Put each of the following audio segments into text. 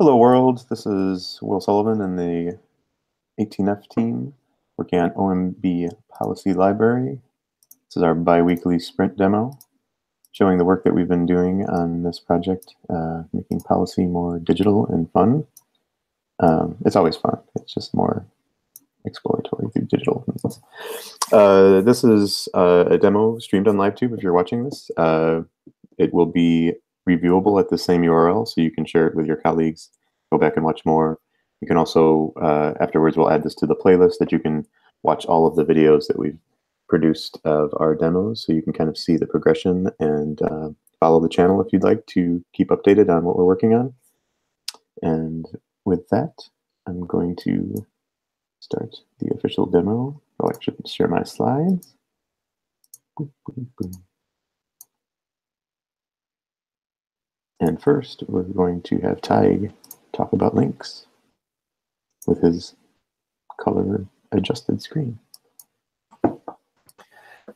Hello world, this is Will Sullivan and the 18F team working on OMB Policy Library. This is our bi-weekly sprint demo showing the work that we've been doing on this project, making policy more digital and fun. It's always fun, it's just more exploratory through digital. This is a demo streamed on LiveTube if you're watching this. It will be reviewable at the same URL, so you can share it with your colleagues, go back and watch more. You can also, afterwards, we'll add this to the playlist that you can watch all of the videos that we've produced of our demos, so you can kind of see the progression and follow the channel if you'd like to keep updated on what we're working on. And with that, I'm going to start the official demo. Oh, I should share my slides. Boom, boom, boom. And first, we're going to have Tig talk about links with his color-adjusted screen.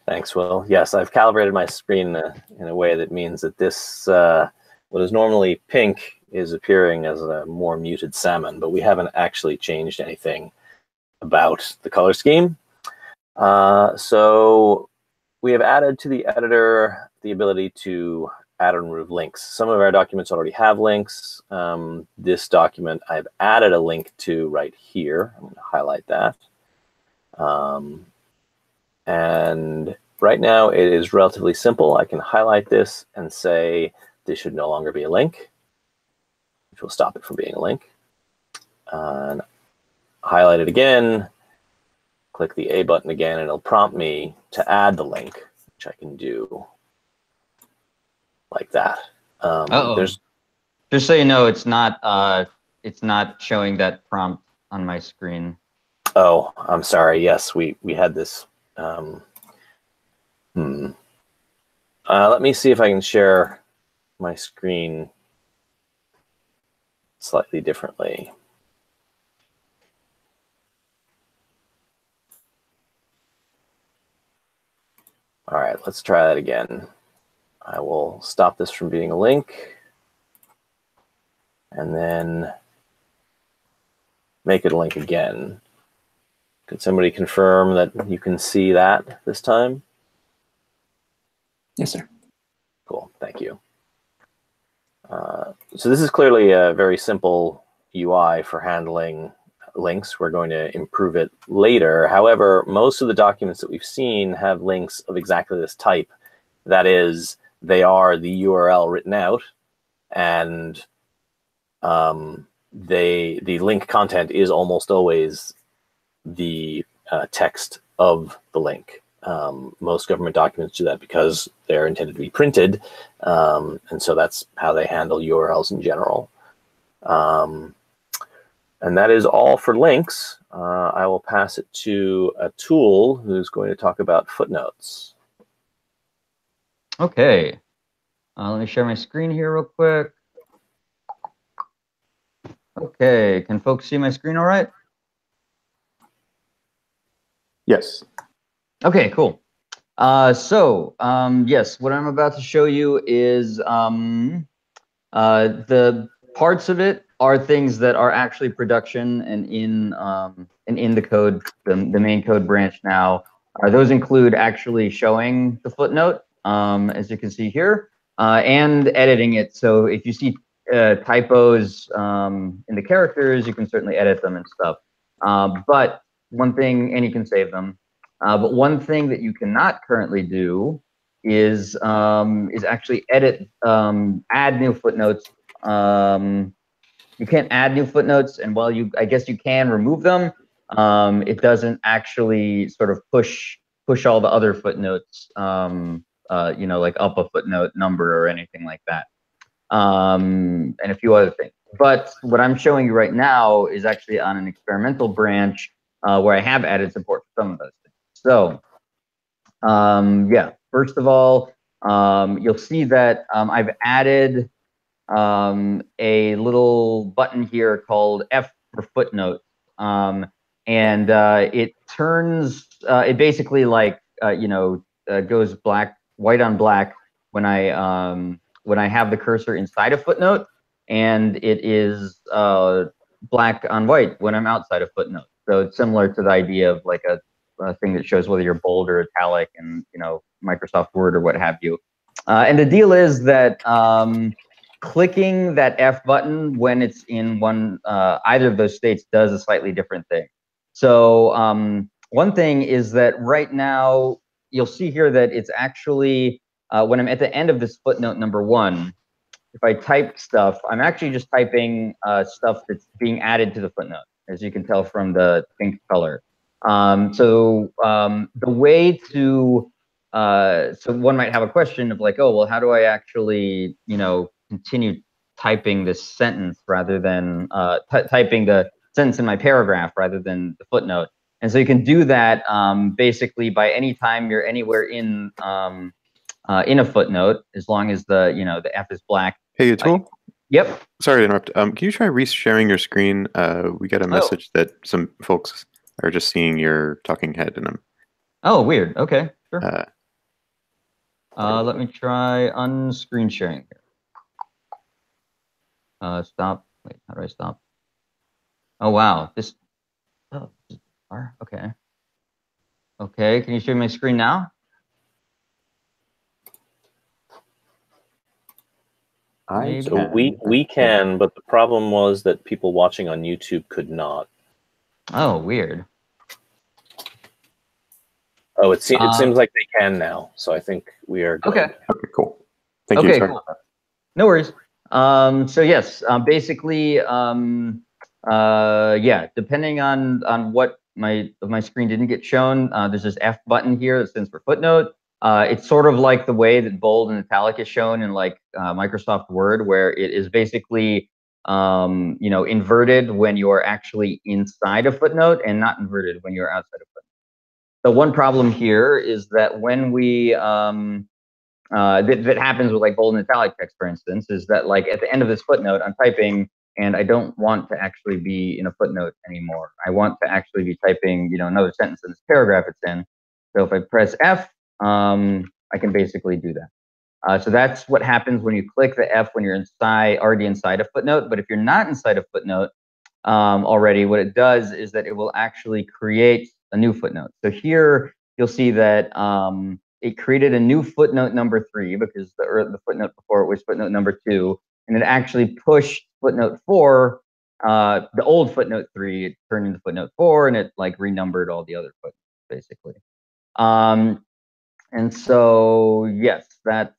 Thanks, Will. Yes, I've calibrated my screen in a way that means that this, what is normally pink, is appearing as a more muted salmon, but we haven't actually changed anything about the color scheme. So we have added to the editor the ability to add and remove links. Some of our documents already have links. This document I've added a link to right here. I'm going to highlight that. And right now it is relatively simple. I can highlight this and say this should no longer be a link, which will stop it from being a link. And highlight it again, click the A button again, and it'll prompt me to add the link, which I can do like that. There's just so you know, it's not showing that prompt on my screen. Oh, I'm sorry. Yes, we had this. Let me see if I can share my screen slightly differently. All right, let's try that again. I will stop this from being a link and then make it a link again. Could somebody confirm that you can see that this time? Yes, sir. Cool, thank you. So this is clearly a very simple UI for handling links. We're going to improve it later. However, most of the documents that we've seen have links of exactly this type. That is, they are the URL written out, and the link content is almost always the text of the link. Most government documents do that because they're intended to be printed, and so that's how they handle URLs in general. And that is all for links. I will pass it to Atul, who's going to talk about footnotes. Okay, let me share my screen here real quick. Okay, can folks see my screen all right? Yes. Okay, cool. Yes, what I'm about to show you is the parts of it are things that are actually production and in the code, the main code branch now. Those include actually showing the footnote, as you can see here, and editing it. So if you see typos in the characters, you can certainly edit them and stuff. But one thing, and you can save them. But one thing that you cannot currently do is actually edit, add new footnotes. You can't add new footnotes, and while I guess you can remove them, it doesn't actually sort of push all the other footnotes, you know, like up a footnote number or anything like that, and a few other things. But what I'm showing you right now is actually on an experimental branch where I have added support for some of those things. So, yeah, first of all, you'll see that I've added a little button here called F for footnote, and it turns, it basically like you know, goes white on black when I have the cursor inside a footnote, and it is black on white when I'm outside of footnotes. So it's similar to the idea of like a thing that shows whether you're bold or italic in, you know, Microsoft Word or what have you. And the deal is that clicking that F button when it's in one either of those states does a slightly different thing. So one thing is that right now you'll see here that it's actually when I'm at the end of this footnote number 1, if I type stuff, I'm actually just typing stuff that's being added to the footnote, as you can tell from the pink color. The way to, so one might have a question of like, oh, well, how do I actually, you know, continue typing this sentence rather than typing the sentence in my paragraph rather than the footnote? And so you can do that basically by any time you're anywhere in a footnote, as long as the, you know, the F is black. Hey, Atul? Yep. Sorry to interrupt. Can you try resharing your screen? We got a message that some folks are just seeing your talking head in them. Oh, weird. Okay, sure. Let me try unscreen sharing here. Stop. Wait, how do I stop? Oh, wow. This. Oh, okay. Okay, can you show me my screen now? So we can, but the problem was that people watching on YouTube could not. Oh, weird. Oh, it seems like they can now. So I think we are good. Okay, cool. Thank you. Sorry. Cool. No worries. So yes, basically, yeah, depending on what my screen didn't get shown, there's this F button here that stands for footnote. It's sort of like the way that bold and italic is shown in like Microsoft Word, where it is basically you know, inverted when you're actually inside a footnote and not inverted when you're outside a footnote. So one problem here is that when we that happens with like bold and italic text, for instance, is that like at the end of this footnote, I'm typing and I don't want to actually be in a footnote anymore. I want to actually be typing, you know, another sentence in this paragraph it's in. So if I press F, I can basically do that. So that's what happens when you click the F when you're already inside a footnote. But if you're not inside a footnote already, what it does is that it will actually create a new footnote. So here you'll see that it created a new footnote number 3 because the footnote before it was footnote number 2, and it actually pushed footnote 4, the old footnote 3, it turned into footnote 4, and it like renumbered all the other footnotes basically. And so yes, that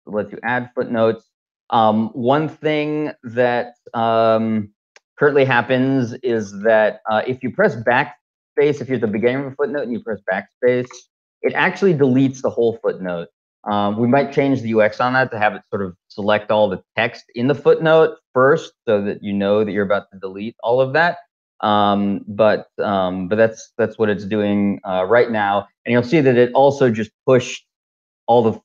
lets you add footnotes. One thing that currently happens is that if you press backspace, if you're at the beginning of a footnote and you press backspace, it actually deletes the whole footnote. We might change the UX on that to have it sort of select all the text in the footnote first, so that you know that you're about to delete all of that. But that's what it's doing right now, and you'll see that it also just pushed all the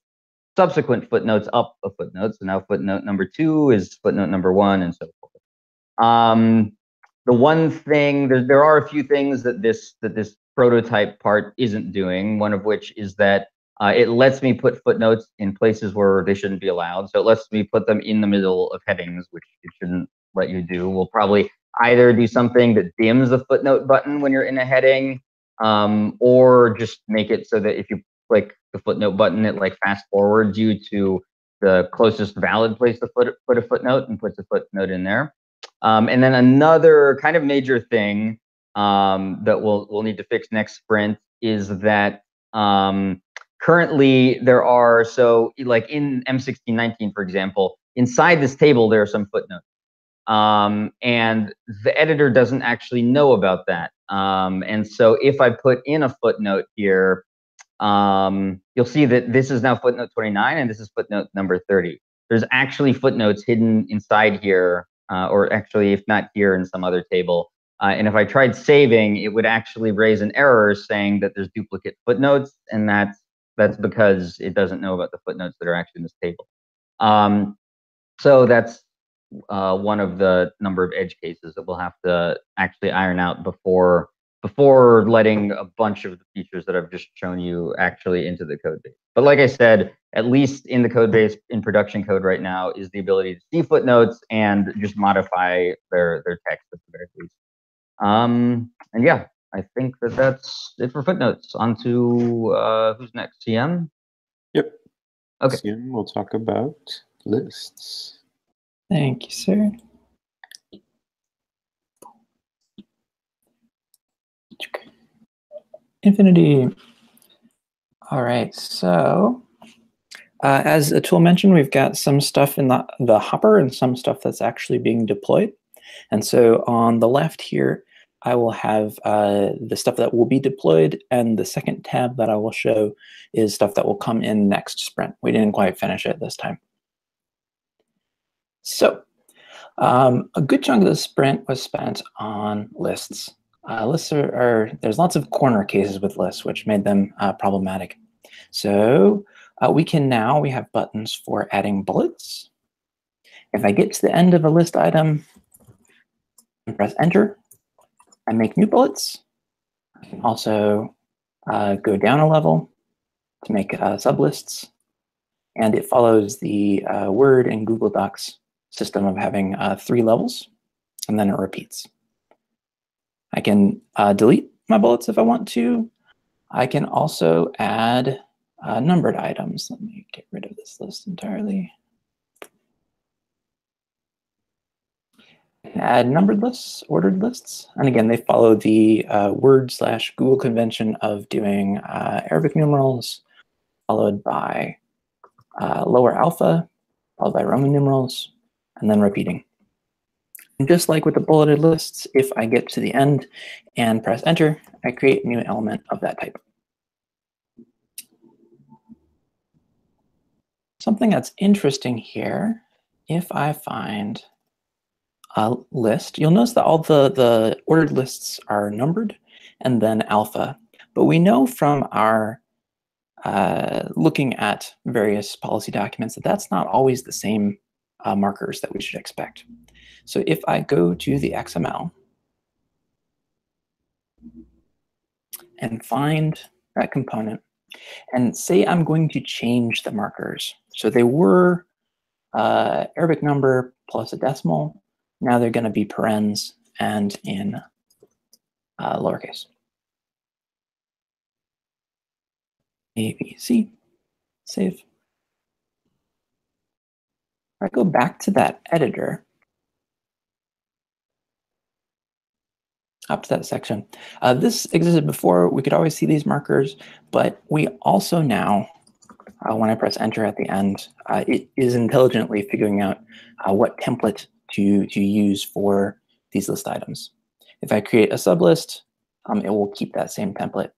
subsequent footnotes up a footnote. So now footnote number 2 is footnote number 1, and so forth. The one thing, there are a few things that this prototype part isn't doing. One of which is that it lets me put footnotes in places where they shouldn't be allowed. So it lets me put them in the middle of headings, which it shouldn't let you do. We'll probably either do something that dims the footnote button when you're in a heading, or just make it so that if you click the footnote button, it like fast forwards you to the closest valid place to put a footnote and puts a footnote in there. And then another kind of major thing that we'll need to fix next sprint is that currently there are, so like in M1619, for example, inside this table there are some footnotes. And the editor doesn't actually know about that. And so if I put in a footnote here, you'll see that this is now footnote 29 and this is footnote number 30. There's actually footnotes hidden inside here, or actually if not here in some other table. And if I tried saving, it would actually raise an error saying that there's duplicate footnotes, and that's because it doesn't know about the footnotes that are actually in this table. So that's one of the number of edge cases that we'll have to actually iron out before before letting a bunch of the features that I've just shown you actually into the code base. But like I said, at least in the code base in production code right now is the ability to see footnotes and just modify their text at the very least. And yeah, I think that's it for footnotes. On to who's next? CM? Yep. Okay. CM will talk about lists. Thank you, sir. Infinity. All right, so as Atul mentioned, we've got some stuff in the hopper and some stuff that's actually being deployed. And so on the left here, I will have the stuff that will be deployed, and the second tab that I will show is stuff that will come in next sprint. We didn't quite finish it this time. So a good chunk of the sprint was spent on lists. Lists there's lots of corner cases with lists, which made them problematic. So we have buttons for adding bullets. If I get to the end of a list item and press enter, I make new bullets. I can also go down a level to make sublists. And it follows the Word and Google Docs system of having 3 levels, and then it repeats. I can delete my bullets if I want to. I can also add numbered items. Let me get rid of this list entirely. I can add numbered lists, ordered lists. And again, they follow the Word/Google convention of doing Arabic numerals, followed by lower alpha, followed by Roman numerals, and then repeating. And just like with the bulleted lists, if I get to the end and press enter, I create a new element of that type. Something that's interesting here, if I find a list, you'll notice that all the ordered lists are numbered and then alpha. But we know from our looking at various policy documents that that's not always the same markers that we should expect. So if I go to the XML and find that component and say I'm going to change the markers. So they were Arabic number plus a decimal. Now they're going to be parens and in lowercase. A, B, C, save. If I go back to that editor, up to that section. This existed before. We could always see these markers, but we also now, when I press enter at the end, it is intelligently figuring out what template to use for these list items. If I create a sublist, it will keep that same template.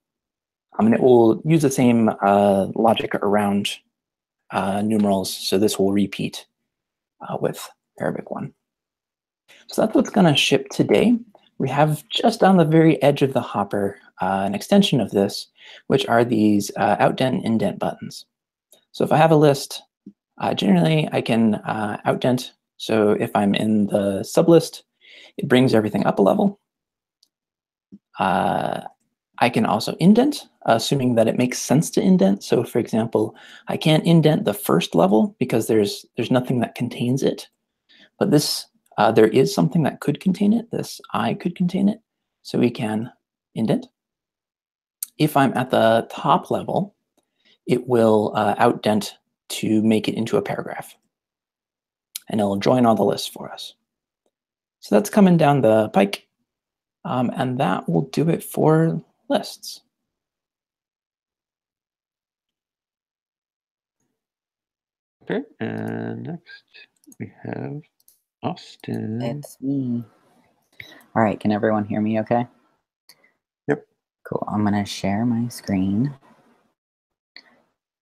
And it will use the same logic around numerals, so this will repeat with Arabic 1. So that's what's going to ship today. We have just on the very edge of the hopper an extension of this, which are these outdent and indent buttons. So if I have a list, generally I can outdent. So if I'm in the sublist, it brings everything up a level. I can also indent, assuming that it makes sense to indent. So for example, I can't indent the first level because there's nothing that contains it. But this, there is something that could contain it. This I could contain it. So we can indent. If I'm at the top level, it will outdent to make it into a paragraph. And it'll join all the lists for us. So that's coming down the pike. And that will do it for lists. Okay, and next we have Austin. It's me. All right, can everyone hear me okay? Yep. Cool, I'm gonna share my screen.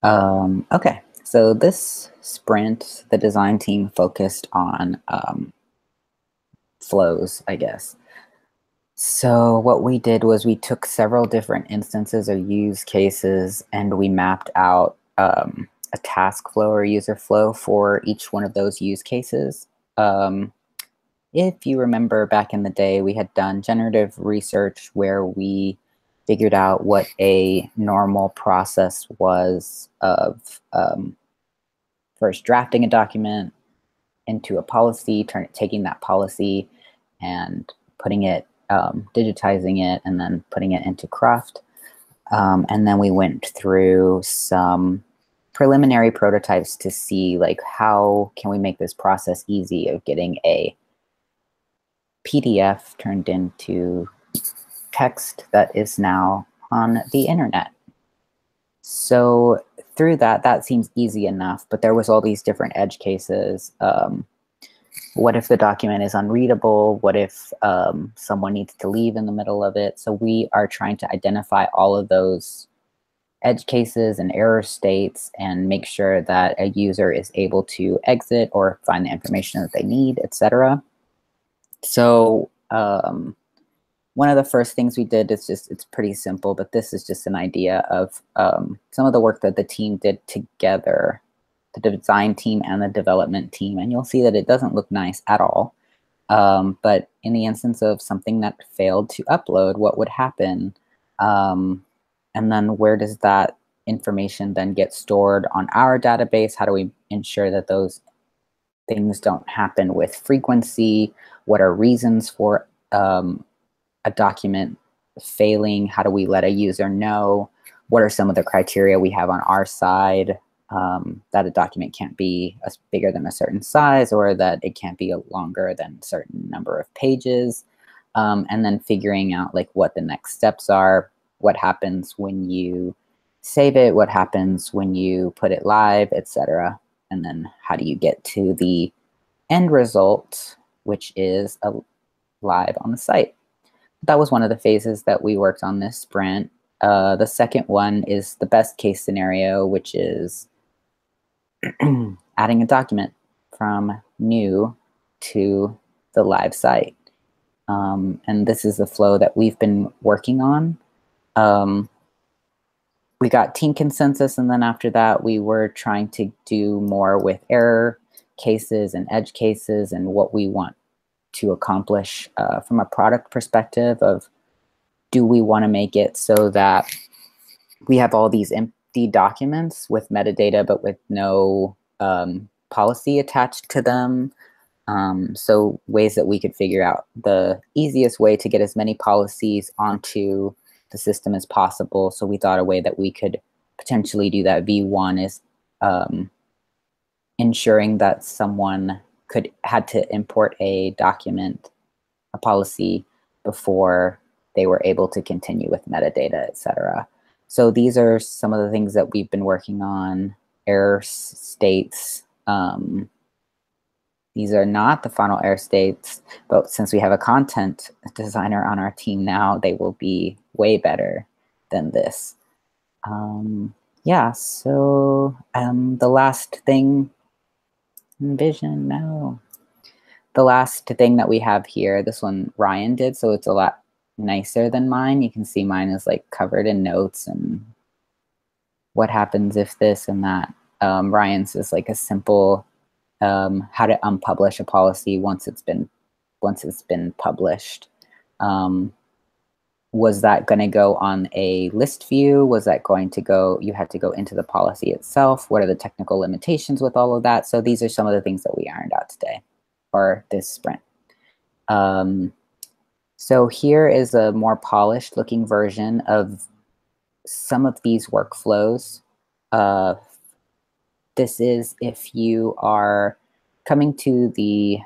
Okay, so this sprint, the design team focused on flows, I guess. So what we did was we took several different instances or use cases and we mapped out a task flow or user flow for each one of those use cases. if you remember back in the day, we had done generative research where we figured out what a normal process was of first drafting a document into a policy, taking that policy and putting it, digitizing it, and then putting it into Craft. And then we went through some preliminary prototypes to see like how can we make this process easy of getting a PDF turned into text that is now on the internet. So through that seems easy enough, but there was all these different edge cases. What if the document is unreadable? What if someone needs to leave in the middle of it? So we are trying to identify all of those edge cases and error states and make sure that a user is able to exit or find the information that they need, etc. So one of the first things we did is it's pretty simple, but this is just an idea of some of the work that the team did together, the design team and the development team. And you'll see that it doesn't look nice at all. But in the instance of something that failed to upload, what would happen? And then where does that information then get stored on our database? How do we ensure that those things don't happen with frequency? What are reasons for a document failing? How do we let a user know? What are some of the criteria we have on our side that a document can't be bigger than a certain size, or that it can't be longer than a certain number of pages? And then figuring out like what the next steps are, what happens when you save it, what happens when you put it live, etc. And then how do you get to the end result, which is live on the site? That was one of the phases that we worked on this sprint. The second one is the best case scenario, which is adding a document from new to the live site. And this is the flow that we've been working on. We got team consensus, and then after that, we were trying to do more with error cases and edge cases and what we want to accomplish from a product perspective of, do we want to make it so that we have all these empty documents with metadata but with no policy attached to them? So ways that we could figure out the easiest way to get as many policies onto the system as possible. So we thought a way that we could potentially do that V1 is ensuring that someone had to import a document, a policy, before they were able to continue with metadata, etc. So these are some of the things that we've been working on. Error states. These are not the final error states, but since we have a content designer on our team now, they will be way better than this. Yeah, so the last thing, vision, no. The last thing that we have here, this one Ryan did, so it's a lot nicer than mine. You can see mine is like covered in notes and what happens if this and that. Ryan's is like a simple how to unpublish a policy once it's been published. Was that going to go on a list view? Was that going to go, you had to go into the policy itself? What are the technical limitations with all of that? So these are some of the things that we ironed out today, or this sprint. So here is a more polished looking version of some of these workflows. This is if you are coming to the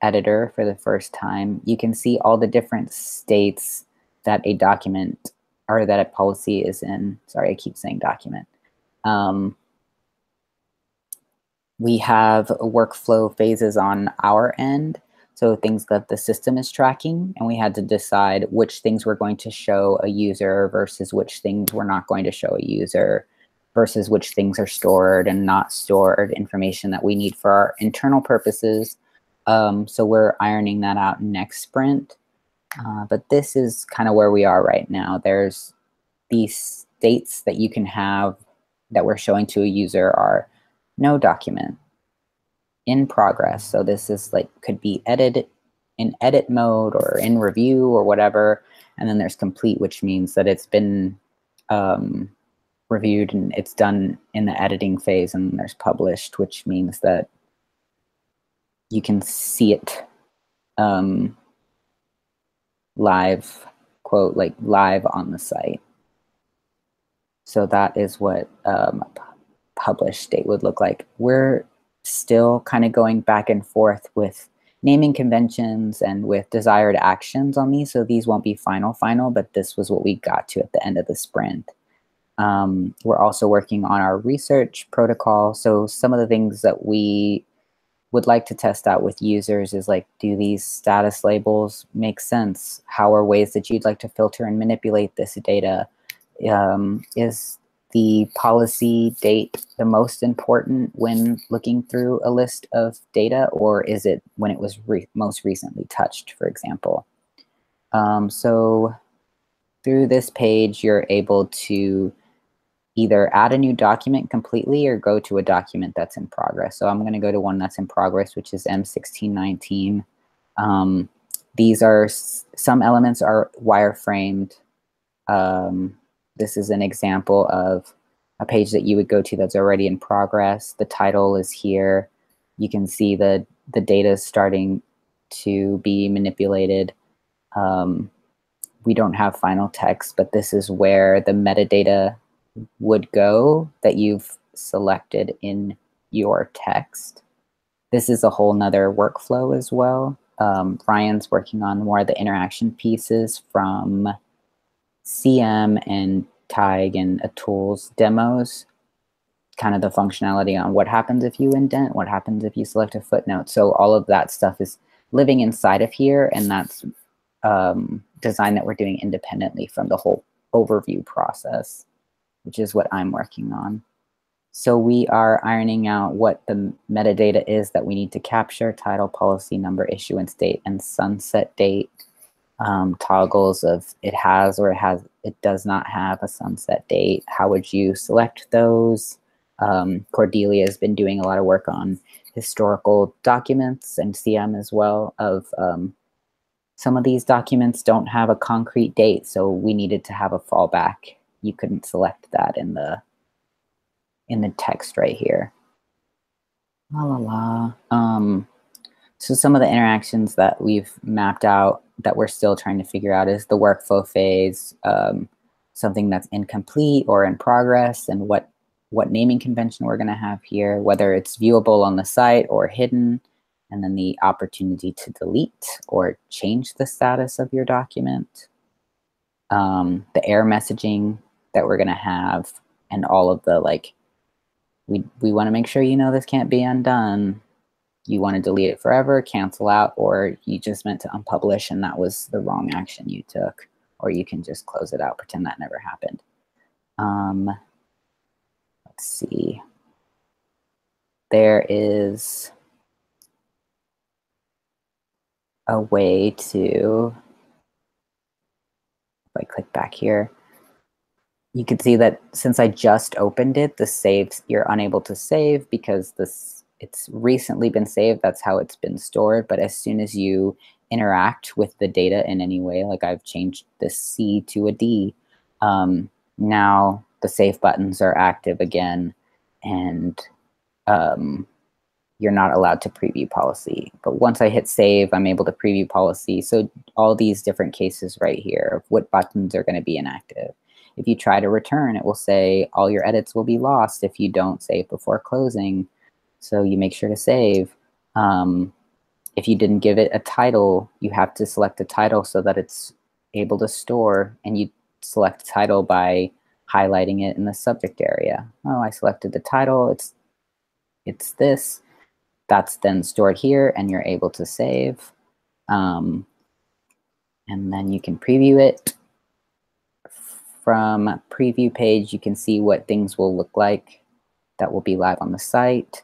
editor for the first time, you can see all the different states that a document or that a policy is in. Sorry, I keep saying document. We have workflow phases on our end, so things that the system is tracking, and we had to decide which things we're going to show a user versus which things we're not going to show a user, versus which things are stored and not stored, information that we need for our internal purposes. So we're ironing that out next sprint. But this is kind of where we are right now. There's these states that you can have that we're showing to a user are no document, in progress. So this is like, could be edited in edit mode or in review or whatever. And then there's complete, which means that it's been reviewed and it's done in the editing phase. And there's published, which means that you can see it live, quote, like live on the site. So that is what published state would look like. We're still kind of going back and forth with naming conventions and with desired actions on these. So these won't be final, but this was what we got to at the end of the sprint. We're also working on our research protocol. So some of the things that we would like to test out with users is like, do these status labels make sense? How are ways that you'd like to filter and manipulate this data? Is the policy date the most important when looking through a list of data, or is it when it was most recently touched, for example? So through this page, you're able to either add a new document completely or go to a document that's in progress. So I'm going to go to one that's in progress, which is M1619. These are, some elements are wireframed. This is an example of a page that you would go to that's already in progress. The title is here. You can see the data is starting to be manipulated. We don't have final text, but this is where the metadata would go that you've selected in your text. This is a whole nother workflow as well. Ryan's working on more of the interaction pieces from CM and TIG and Atul's demos, kind of the functionality on what happens if you indent, what happens if you select a footnote. So all of that stuff is living inside of here, and that's design that we're doing independently from the whole overview process, which is what I'm working on. So we are ironing out what the metadata is that we need to capture: title, policy number, issuance date, and sunset date. Toggles of it has or it does not have a sunset date. How would you select those? Cordelia has been doing a lot of work on historical documents and CM as well. Of some of these documents don't have a concrete date, so we needed to have a fallback. You couldn't select that in the text right here. So some of the interactions that we've mapped out that we're still trying to figure out is the workflow phase, something that's incomplete or in progress, and what naming convention we're going to have here, whether it's viewable on the site or hidden, and then the opportunity to delete or change the status of your document, the error messaging that we're going to have, and all of the, like, we want to make sure you know this can't be undone. You want to delete it forever, cancel out, or you just meant to unpublish and that was the wrong action you took, or you can just close it out, pretend that never happened. Let's see. There is a way to, if I click back here, you can see that since I just opened it, the saves, you're unable to save because it's recently been saved. That's how it's been stored. But as soon as you interact with the data in any way, like I've changed this C to a D, now the save buttons are active again, and you're not allowed to preview policy. But once I hit save, I'm able to preview policy. So all these different cases right here of what buttons are going to be inactive. If you try to return, it will say all your edits will be lost if you don't save before closing. So you make sure to save. If you didn't give it a title, you have to select a title so that it's able to store, and you select a title by highlighting it in the subject area. Oh, I selected the title, it's this. That's then stored here, and you're able to save. And then you can preview it. From preview page, you can see what things will look like that will be live on the site.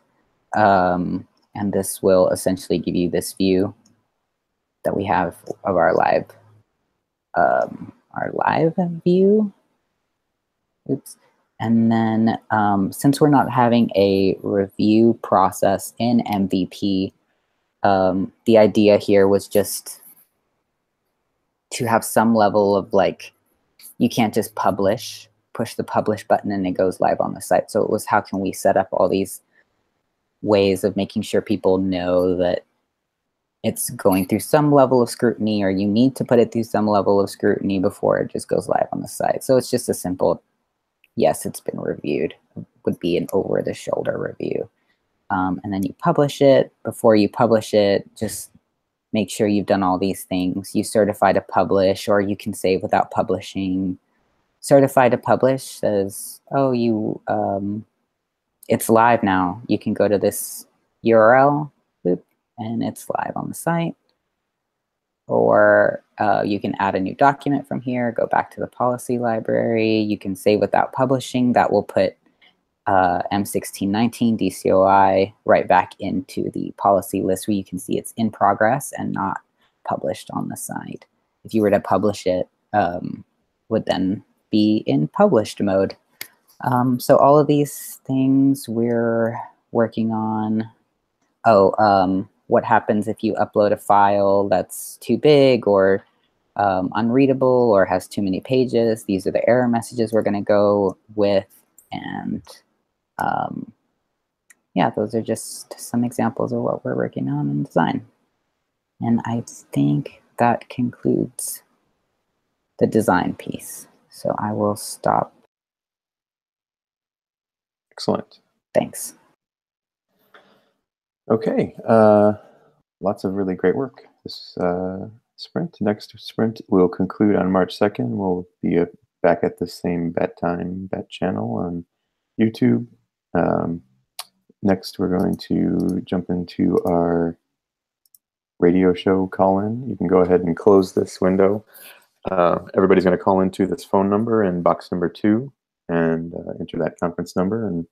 And this will essentially give you this view that we have of our live view. Oops. And then since we're not having a review process in MVP, the idea here was just to have some level of like, you can't just push the publish button and it goes live on the site. So it was, how can we set up all these ways of making sure people know that it's going through some level of scrutiny, or you need to put it through some level of scrutiny before it just goes live on the site. So it's just a simple, yes, it's been reviewed, would be an over-the-shoulder review. And then you publish it. Before you publish it, just make sure you've done all these things. You certify to publish, or you can save without publishing. Certify to publish says, oh, it's live now. You can go to this URL, boop, and it's live on the site. Or you can add a new document from here, go back to the policy library. You can save without publishing. That will put M1619 DCOI right back into the policy list where you can see it's in progress and not published on the site. If you were to publish it, would then be in published mode. So all of these things we're working on. Oh, what happens if you upload a file that's too big or unreadable or has too many pages? These are the error messages we're going to go with. And yeah, those are just some examples of what we're working on in design. And I think that concludes the design piece. So I will stop. Excellent. Thanks. Okay, lots of really great work this sprint. Next sprint will conclude on March 2nd. We'll be back at the same bat channel on YouTube. Next, we're going to jump into our radio show call-in. You can go ahead and close this window. Everybody's going to call into this phone number in box number 2 and enter that conference number, and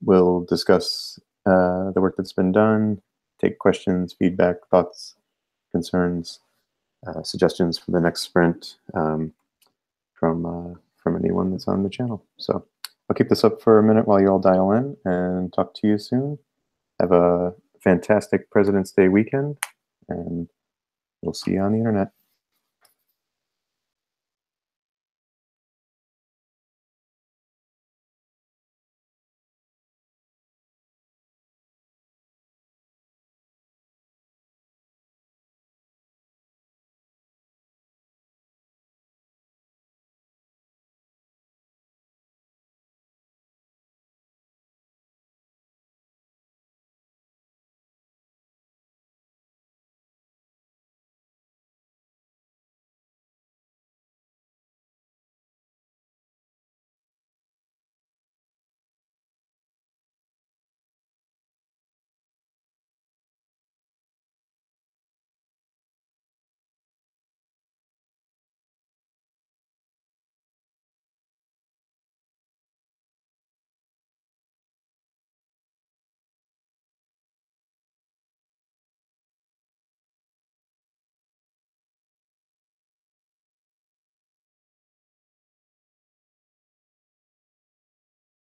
we'll discuss the work that's been done, take questions, feedback, thoughts, concerns, suggestions for the next sprint from anyone that's on the channel. So I'll keep this up for a minute while you all dial in, and talk to you soon. Have a fantastic President's Day weekend, and we'll see you on the internet.